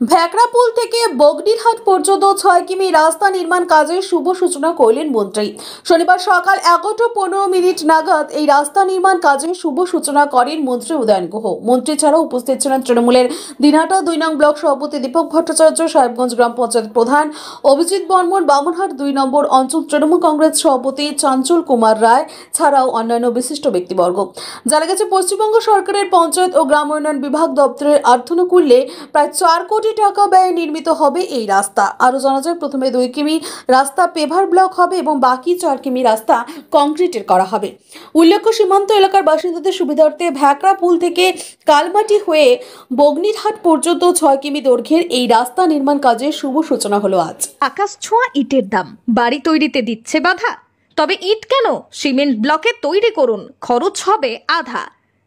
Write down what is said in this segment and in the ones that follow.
ভ্যাকড়াপুল থেকে বগডিরহাট পর্যন্ত 6 কিমি রাস্তা নির্মাণ কাজের শুভ সূচনা করলেন মন্ত্রী। শনিবার সকাল 11:15 নাগাদ এই রাস্তা নির্মাণ কাজের শুভ সূচনা করেন মন্ত্রী উদয়ন গুহ। মন্ত্রী ছাড়াও উপস্থিত ছিলেন তৃণমূলের দিনহাটা 2 নং ব্লক সভাপতি দীপক ভট্টাচার্য, সাহেবগঞ্জ গ্রাম পঞ্চায়েত প্রধান অভিজিৎ বর্মন, বামনহাট 2 নম্বর অঞ্চল তৃণমূল কংগ্রেস সভাপতি চাঞ্চল কুমার রায় ছাড়াও অন্যান্য বিশিষ্ট ব্যক্তিবর্গ। জানা গেছে, পশ্চিমবঙ্গ সরকারের পঞ্চায়েত ও গ্রাম উন্নয়ন বিভাগ দপ্তরের আর্থিকূল্যে প্রায় 4 কোটি টাকা ব্যয়ে নির্মিত হবে এই রাস্তা। আরও জানা যায়, প্রথমে 2 কিমি রাস্তা পেভার ব্লক হবে এবং বাকি 4 কিমি রাস্তা কংক্রিটের করা হবে। উল্লেখ্য, সীমান্ত এলাকার বাসিন্দাদের সুবিধার্থে ভ্যাকড়াপুল থেকে কালমাটি হয়ে বগনিরহাট পর্যন্ত 6 কিমি দৈর্ঘ্যের এই রাস্তা নির্মাণ কাজের শুভ সূচনা হলো আজ। আকাশ ছোঁয়া ইটের দাম বাড়ি তৈরিতে দিচ্ছে বাধা? তবে ইট কেন, সিমেন্ট ব্লকে তৈরি করুন, খরচ হবে আধা।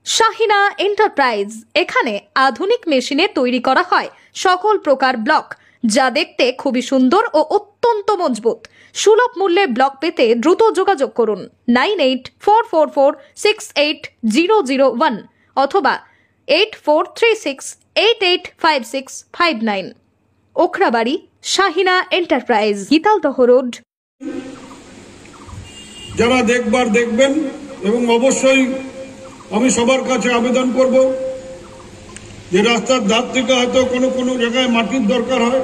শাহিনা এন্টারপ্রাইজ, এখানে আধুনিক মেশিনে তৈরি করা হয় সকল প্রকার ব্লক, যা দেখতে খুবই সুন্দর ও অত্যন্ত মজবুত। সুলভ মূল্যে ব্লক পেতে দ্রুত যোগাযোগ করুন 9844468001 অথবা 8436885659। Okhrabari, Shahina enterprise, Gitaldaha road. যারা দেখবার দেখবেন, এবং অবশ্যই আমি সবার কাছে আবেদন করব যে রাস্তার ধার থেকে হয়তো কোনো জায়গায় মাটির দরকার হয়,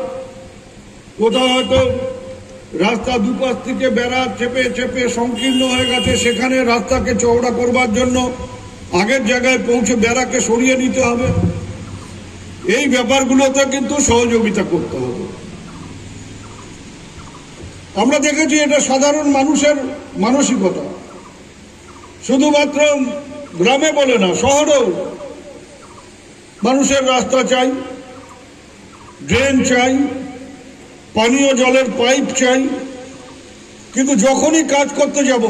কোথাও হয়তো রাস্তা দুপাশ থেকে বেড়া চেপে চেপে সংকীর্ণ হয়ে গেছে, সেখানে রাস্তাকে চওড়া করবার জন্য আগের জায়গায় পৌঁছে বেড়াকে সরিয়ে নিতে হবে। এই ব্যাপারগুলোতে কিন্তু সহযোগিতা করতে হবে। আমরা দেখেছি এটা সাধারণ মানুষের মানসিকতা, শুধুমাত্র গ্রামে বলে না, শহরেও মানুষের রাস্তা চাই, ড্রেন চাই, পানীয় জলের পাইপ চাই। কিন্তু যখনই কাজ করতে যাব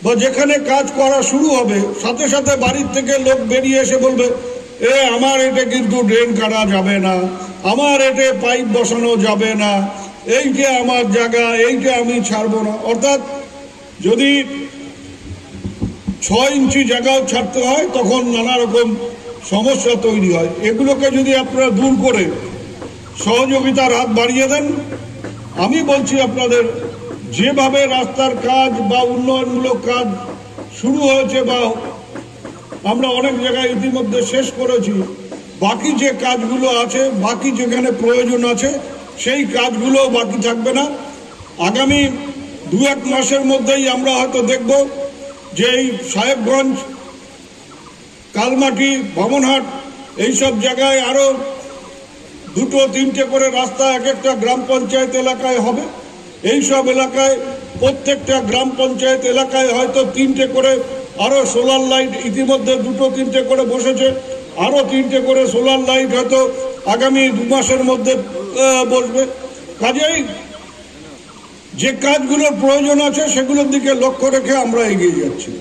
বা যেখানে কাজ করা শুরু হবে, সাথে সাথে বাড়ির থেকে লোক বেরিয়ে এসে বলবে, আমার এটা কিন্তু ড্রেন কাটা যাবে না, আমার এতে পাইপ বসানো যাবে না, এইটা আমার জায়গা, এইটা আমি ছাড়বো না। অর্থাৎ যদি 6 ইঞ্চি জায়গাও ছাড়তে হয়, তখন নানা রকম সমস্যা তৈরি হয়। এগুলোকে যদি আপনারা দূর করে সহযোগিতার হাত বাড়িয়ে দেন, আমি বলছি আপনাদের, যেভাবে রাস্তার কাজ বা উন্নয়নমূলক কাজ শুরু হয়েছে বা আমরা অনেক জায়গায় ইতিমধ্যে শেষ করেছি, বাকি যে কাজগুলো আছে, বাকি যেখানে প্রয়োজন আছে, সেই কাজগুলো বাকি থাকবে না। আগামী 2-1 মাসের মধ্যেই আমরা হয়তো দেখব যে এই সাহেবগঞ্জ, কালমাটি, বামনহাট এইসব জায়গায় আরও 2-3টে করে রাস্তা এক একটা গ্রাম পঞ্চায়েত এলাকায় হবে। এইসব এলাকায় প্রত্যেকটা গ্রাম পঞ্চায়েত এলাকায় হয়তো 3টে করে আরও সোলার লাইট, ইতিমধ্যে 2-3টে করে বসেছে, আরও 3টে করে সোলার লাইট হয়তো আগামী 2 মাসের মধ্যে বসবে। কাজেই যে কাজগুলোর প্রয়োজন আছে সেগুলোর দিকে লক্ষ্য রেখে আমরা এগিয়ে যাচ্ছি।